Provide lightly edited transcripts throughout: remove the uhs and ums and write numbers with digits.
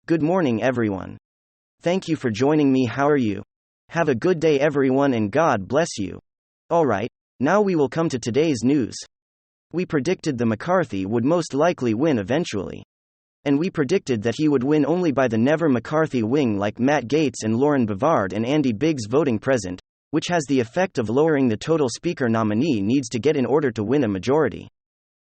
Good morning, everyone. Thank you for joining me. How are you? Have a good day, everyone, and God bless you. Alright, now we will come to today's news. We predicted the McCarthy would most likely win eventually. And we predicted that he would win only by the Never McCarthy wing like Matt Gaetz and Lauren Bavard and Andy Biggs voting present, which has the effect of lowering the total speaker nominee needs to get in order to win a majority.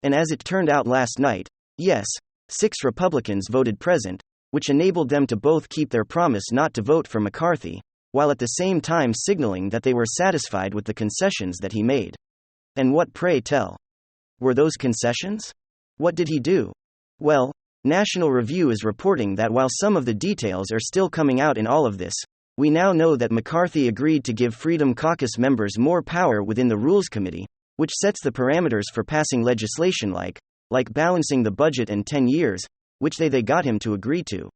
And as it turned out last night, yes, 6 Republicans voted present, which enabled them to both keep their promise not to vote for McCarthy, while at the same time signaling that they were satisfied with the concessions that he made. And what, pray tell, were those concessions? What did he do? Well, National Review is reporting that while some of the details are still coming out in all of this, we now know that McCarthy agreed to give Freedom Caucus members more power within the Rules Committee, which sets the parameters for passing legislation like balancing the budget and 10 years, which they got him to agree to.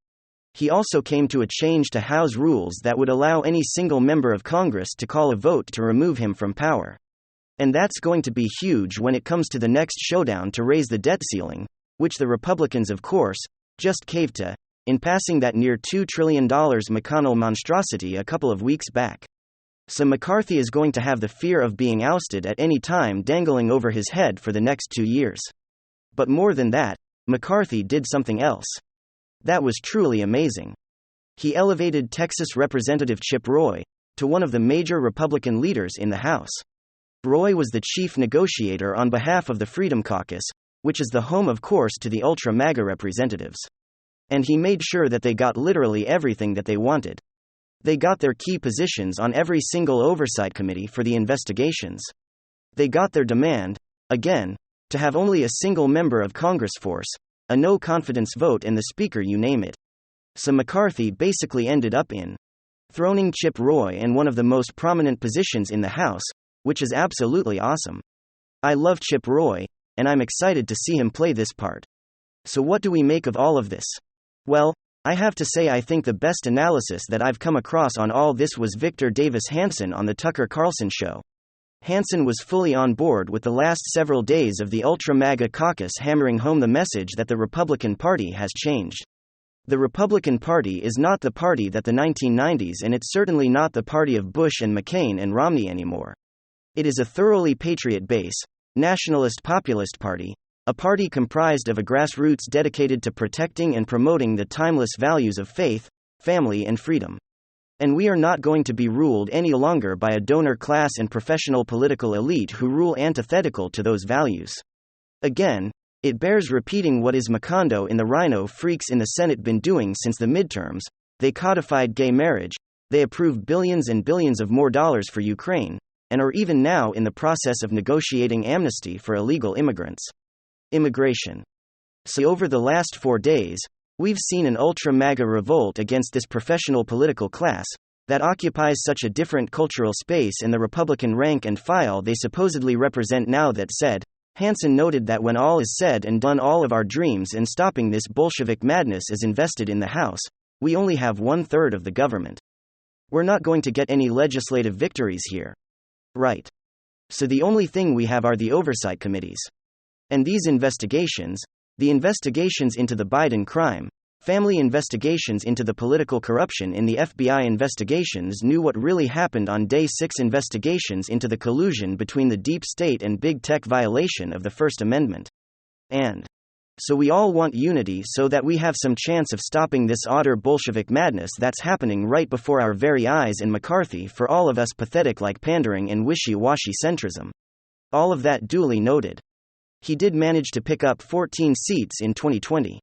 He also came to a change to House rules that would allow any single member of Congress to call a vote to remove him from power. And that's going to be huge when it comes to the next showdown to raise the debt ceiling, which the Republicans, of course, just caved to, in passing that near $2 trillion McConnell monstrosity a couple of weeks back. So McCarthy is going to have the fear of being ousted at any time dangling over his head for the next 2 years. But more than that, McCarthy did something else. That was truly amazing. He elevated Texas Representative Chip Roy to one of the major Republican leaders in the House. Roy was the chief negotiator on behalf of the Freedom Caucus, which is the home, of course, to the ultra-MAGA representatives. And he made sure that they got literally everything that they wanted. They got their key positions on every single oversight committee for the investigations. They got their demand, again, to have only a single member of Congress force, a no-confidence vote, and the Speaker, you name it. So McCarthy basically ended up in throning Chip Roy in one of the most prominent positions in the House, which is absolutely awesome. I love Chip Roy, and I'm excited to see him play this part. So what do we make of all of this? Well, I have to say I think the best analysis that I've come across on all this was Victor Davis Hanson on the Tucker Carlson show. Hanson was fully on board with the last several days of the ultra-MAGA caucus hammering home the message that the Republican Party has changed. The Republican Party is not the party that the 1990s, and it's certainly not the party of Bush and McCain and Romney anymore. It is a thoroughly patriot base, nationalist populist party, a party comprised of a grassroots dedicated to protecting and promoting the timeless values of faith, family, and freedom. And we are not going to be ruled any longer by a donor class and professional political elite who rule antithetical to those values. Again, it bears repeating what is Macondo in the Rhino freaks in the Senate been doing since the midterms. They codified gay marriage, they approved billions and billions of more dollars for Ukraine, and are even now in the process of negotiating amnesty for illegal immigrants. Immigration. So over the last 4 days, we've seen an ultra-MAGA revolt against this professional political class that occupies such a different cultural space in the Republican rank and file they supposedly represent now. That said, Hanson noted that when all is said and done, all of our dreams in stopping this Bolshevik madness is invested in the House, we only have 1/3 of the government. We're not going to get any legislative victories here. Right. So the only thing we have are the oversight committees. And these investigations, the investigations into the Biden crime, family investigations into the political corruption in the FBI investigations, knew what really happened on day 6 investigations into the collusion between the deep state and big tech violation of the First Amendment. And so we all want unity so that we have some chance of stopping this utter Bolshevik madness that's happening right before our very eyes in McCarthy, for all of us pathetic like pandering and wishy-washy centrism. All of that duly noted. He did manage to pick up 14 seats in 2020.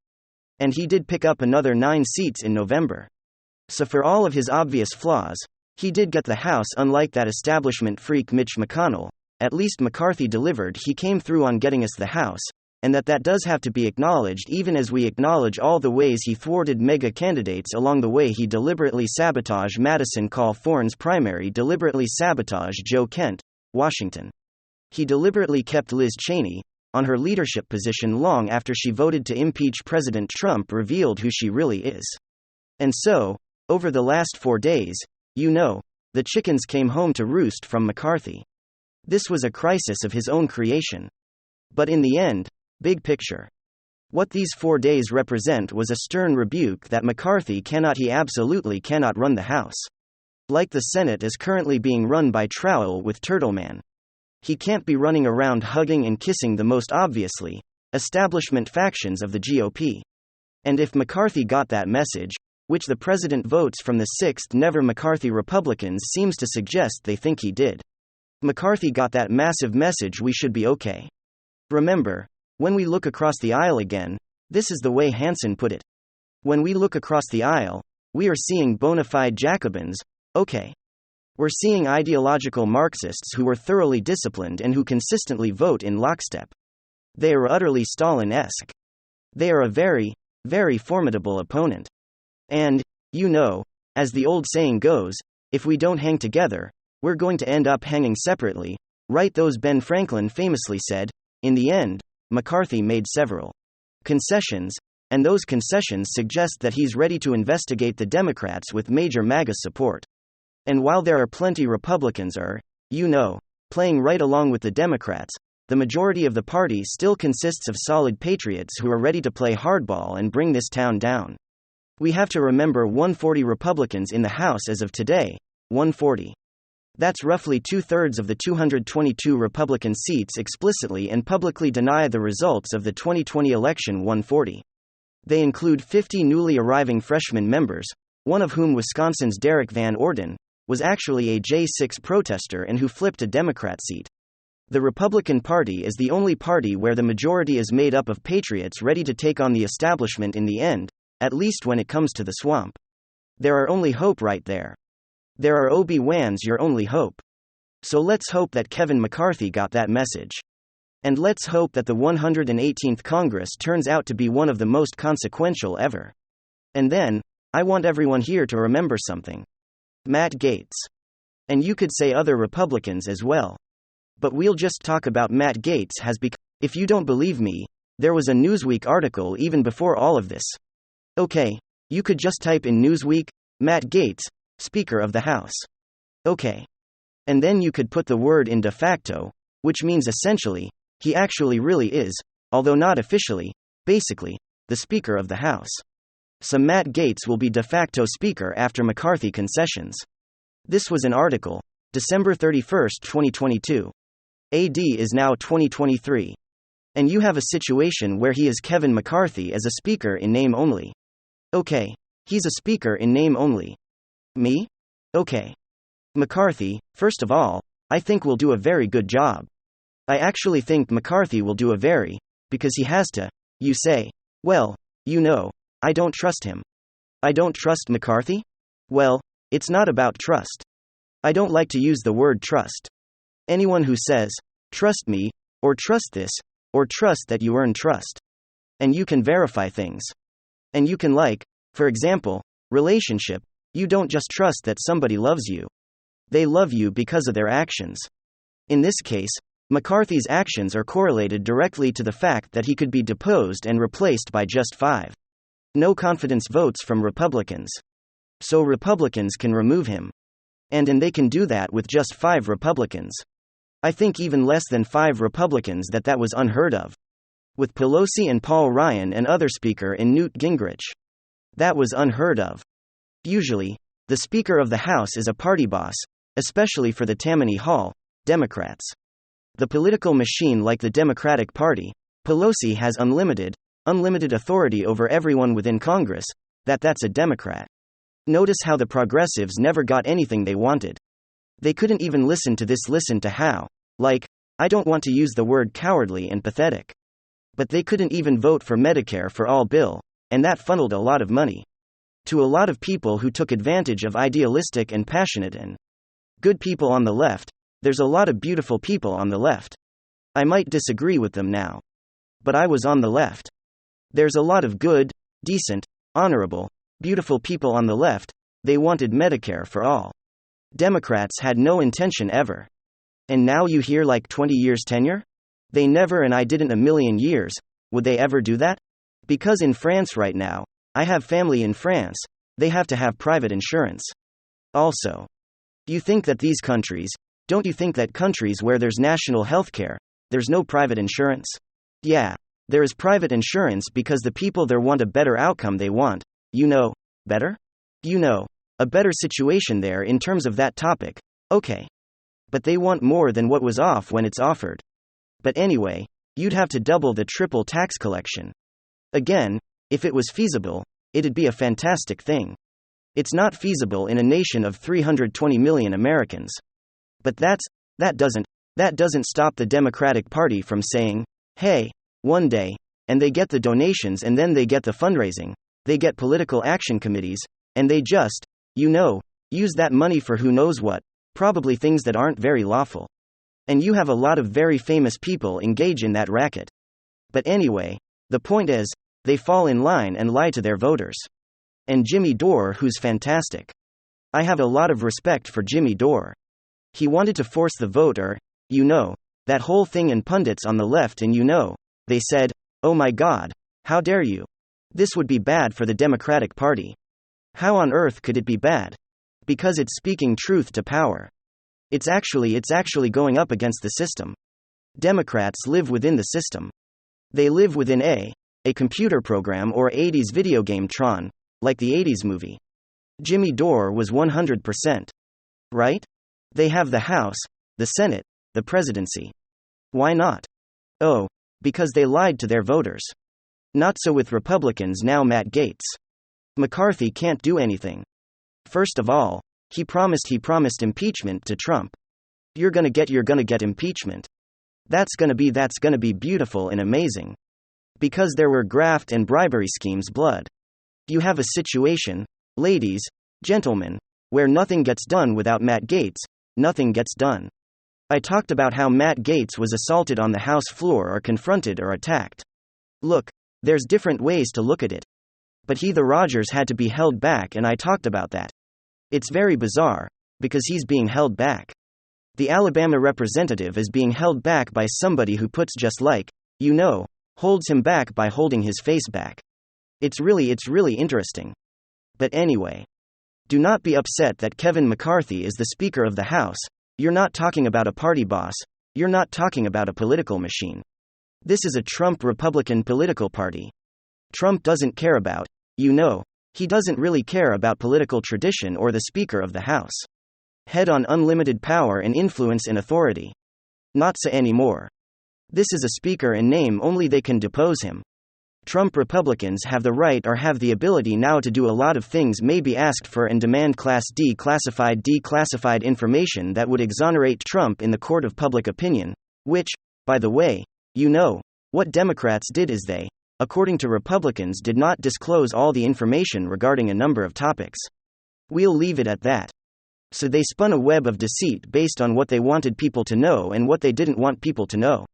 And he did pick up another 9 seats in November. So for all of his obvious flaws, he did get the House. Unlike that establishment freak Mitch McConnell, at least McCarthy delivered. He came through on getting us the House, and that does have to be acknowledged, even as we acknowledge all the ways he thwarted mega candidates along the way. He deliberately sabotaged Madison Cawthorn's primary, deliberately sabotaged Joe Kent, Washington. He deliberately kept Liz Cheney on her leadership position long after she voted to impeach President Trump, revealed who she really is. And so, over the last 4 days, the chickens came home to roost from McCarthy. This was a crisis of his own creation. But in the end, big picture, What these 4 days represent was a stern rebuke that McCarthy he absolutely cannot run the House. Like the Senate is currently being run by Trowell with Turtleman. He can't be running around hugging and kissing the most obviously establishment factions of the GOP. And if McCarthy got that message, which the president votes from the 6th Never McCarthy Republicans seems to suggest they think he did. McCarthy got that massive message, we should be okay. Remember, when we look across the aisle again, this is the way Hansen put it. When we look across the aisle, we are seeing bona fide Jacobins, okay. We're seeing ideological Marxists who were thoroughly disciplined and who consistently vote in lockstep. They are utterly Stalin-esque. They are a very, very formidable opponent. And, as the old saying goes, if we don't hang together, we're going to end up hanging separately, right? Those Ben Franklin famously said. In the end, McCarthy made several concessions, and those concessions suggest that he's ready to investigate the Democrats with major MAGA support. And while there are plenty Republicans playing right along with the Democrats, the majority of the party still consists of solid patriots who are ready to play hardball and bring this town down. We have to remember 140 Republicans in the House as of today, 140. That's roughly 2/3 of the 222 Republican seats explicitly and publicly deny the results of the 2020 election. 140. They include 50 newly arriving freshman members, one of whom, Wisconsin's Derek Van Orden, was actually a J6 protester and who flipped a Democrat seat. The Republican Party is the only party where the majority is made up of patriots ready to take on the establishment in the end, at least when it comes to the swamp. There are only hope right there. There are Obi-Wans, your only hope. So let's hope that Kevin McCarthy got that message. And let's hope that the 118th Congress turns out to be one of the most consequential ever. And then, I want everyone here to remember something. Matt Gaetz. And you could say other Republicans as well. But we'll just talk about Matt Gaetz has become. If you don't believe me, there was a Newsweek article even before all of this. Okay, you could just type in Newsweek, Matt Gaetz, Speaker of the House. Okay. And then you could put the word in de facto, which means essentially, he actually really is, although not officially, basically, the Speaker of the House. So Matt Gaetz will be de facto Speaker after McCarthy concessions. This was an article, December 31, 2022. AD is now 2023. And you have a situation where he is Kevin McCarthy as a Speaker in name only. Okay. He's a Speaker in name only. Me? Okay. McCarthy, first of all, I think will do a very good job. I actually think McCarthy will do because he has to. You say, well, I don't trust him. I don't trust McCarthy? Well, it's not about trust. I don't like to use the word trust. Anyone who says, trust me, or trust this, or trust that you earn trust. And you can verify things. And you can for example, relationship. You don't just trust that somebody loves you. They love you because of their actions. In this case, McCarthy's actions are correlated directly to the fact that he could be deposed and replaced by just 5 no-confidence votes from Republicans. So Republicans can remove him. And they can do that with just 5 Republicans. I think even less than 5 Republicans that was unheard of. With Pelosi and Paul Ryan and other Speaker in Newt Gingrich. That was unheard of. Usually, the Speaker of the House is a party boss, especially for the Tammany Hall, Democrats. The political machine like the Democratic Party, Pelosi has unlimited authority over everyone within Congress, that's a Democrat. Notice how the progressives never got anything they wanted. They couldn't even listen to how. I don't want to use the word cowardly and pathetic. But they couldn't even vote for Medicare for All bill, and that funneled a lot of money to a lot of people who took advantage of idealistic and passionate and good people on the left. There's a lot of beautiful people on the left. I might disagree with them now. But I was on the left. There's a lot of good, decent, honorable, beautiful people on the left. They wanted Medicare for all. Democrats had no intention ever. And now you hear 20 years tenure? They never, and I didn't a million years. Would they ever do that? Because in France right now, I have family in France, they have to have private insurance. Also, you think that these countries, don't you think that countries where there's national health care, there's no private insurance? Yeah. There is private insurance because the people there want a better outcome. They want, better? A better situation there in terms of that topic. Okay. But they want more than what was off when it's offered. But anyway, you'd have to double the triple tax collection. Again, if it was feasible, it'd be a fantastic thing. It's not feasible in a nation of 320 million Americans. But that doesn't stop the Democratic Party from saying, hey, one day, and they get the donations and then they get the fundraising, they get political action committees, and they just, use that money for who knows what, probably things that aren't very lawful. And you have a lot of very famous people engage in that racket. But anyway, the point is, they fall in line and lie to their voters. And Jimmy Dore, who's fantastic. I have a lot of respect for Jimmy Dore. He wanted to force the vote or, that whole thing, and pundits on the left and they said, oh my God, how dare you? This would be bad for the Democratic Party. How on earth could it be bad? Because it's speaking truth to power. It's actually going up against the system. Democrats live within the system. They live within a computer program or 80s video game Tron, like the 80s movie. Jimmy Dore was 100%. Right? They have the House, the Senate, the presidency. Why not? Oh, because they lied to their voters. Not so with Republicans now. Matt Gaetz. McCarthy can't do anything. First of all, he promised impeachment to Trump. You're gonna get impeachment. That's gonna be beautiful and amazing. Because there were graft and bribery schemes. Blood. You have a situation, ladies, gentlemen, where nothing gets done without Matt Gaetz. Nothing gets done. I talked about how Matt Gaetz was assaulted on the House floor or confronted or attacked. Look, there's different ways to look at it. But the Rogers had to be held back, and I talked about that. It's very bizarre, because he's being held back. The Alabama representative is being held back by somebody who puts just like, holds him back by holding his face back. It's really interesting. But anyway. Do not be upset that Kevin McCarthy is the Speaker of the House. You're not talking about a party boss. You're not talking about a political machine. This is a Trump Republican political party. Trump doesn't care about, he doesn't really care about political tradition or the Speaker of the House. Head on unlimited power and influence and authority. Not so anymore. This is a Speaker in name only. They can depose him. Trump Republicans have the right or have the ability now to do a lot of things, maybe asked for and demand Class D declassified information that would exonerate Trump in the court of public opinion, which, by the way, what Democrats did is they, according to Republicans, did not disclose all the information regarding a number of topics. We'll leave it at that. So they spun a web of deceit based on what they wanted people to know and what they didn't want people to know.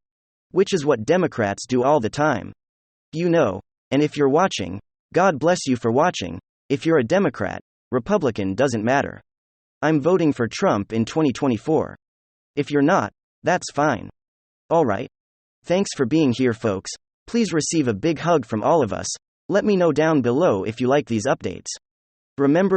Which is what Democrats do all the time. And if you're watching, God bless you for watching. If you're a Democrat, Republican doesn't matter. I'm voting for Trump in 2024. If you're not, that's fine. Alright. Thanks for being here, folks. Please receive a big hug from all of us. Let me know down below if you like these updates. Remember